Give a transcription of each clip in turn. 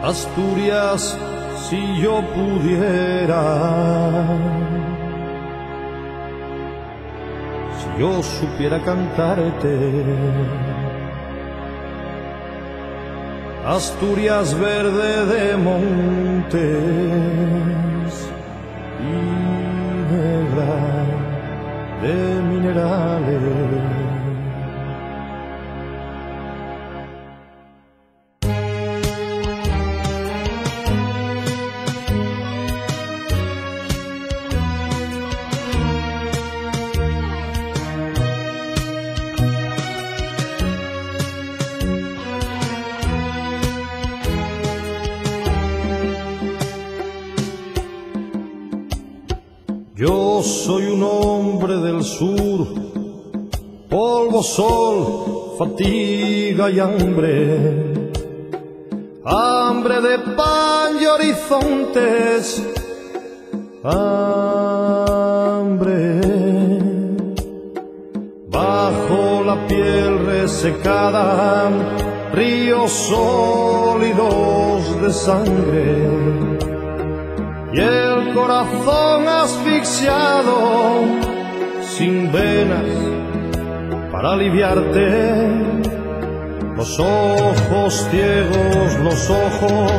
Asturias, si yo pudiera, si yo supiera cantarte, Asturias verde de montes y negra de minerales. Yo soy un hombre del sur, polvo, sol, fatiga y hambre, hambre de pan y horizontes, hambre bajo la piel resecada, ríos sólidos de sangre y el corazón asfixiado, sin venas para aliviarte, los ojos ciegos, los ojos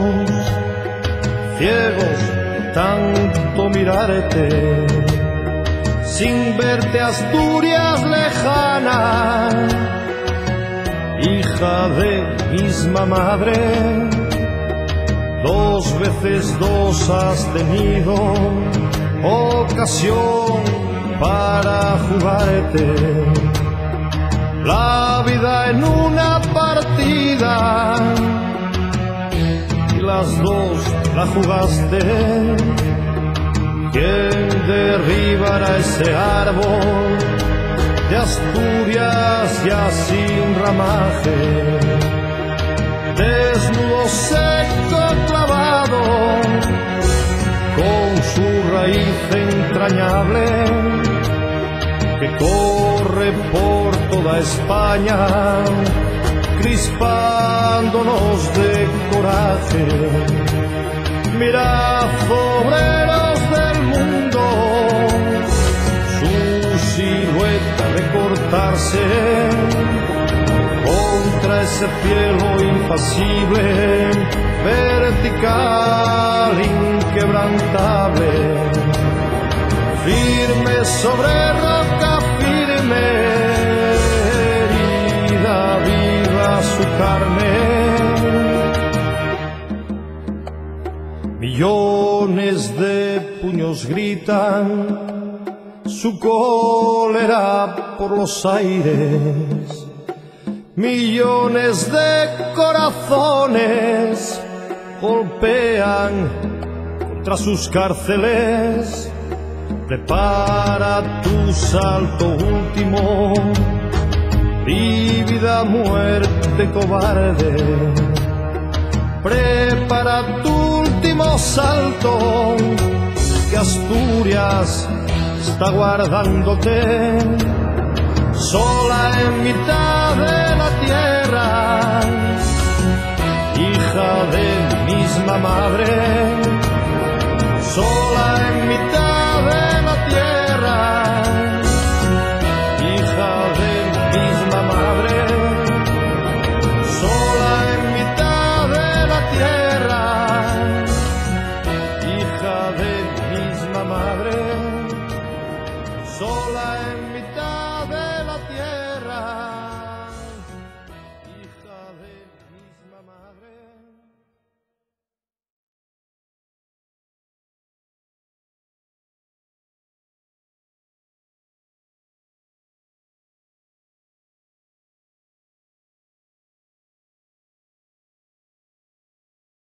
ciegos de tanto mirarte, sin verte Asturias lejana, hija de misma madre. Dos veces dos has tenido ocasión para jugarte la vida en una partida y las dos la jugaste. ¿Quién derribará ese árbol de Asturias ya sin ramaje? Desnudo, seco, clavado, con su raíz entrañable que corre por toda España, crispándonos de coraje. Mirad, obreros del mundo, su silueta recortarse contra ese cielo impasible, vertical, inquebrantable, firme sobre roca firme, herida viva su carne. Millones de puños gritan su cólera por los aires. Millones de corazones golpean contra sus cárceles. Prepara tu salto último, vívida muerte cobarde. Prepara tu último salto, que Asturias está guardándote, sola en mitad de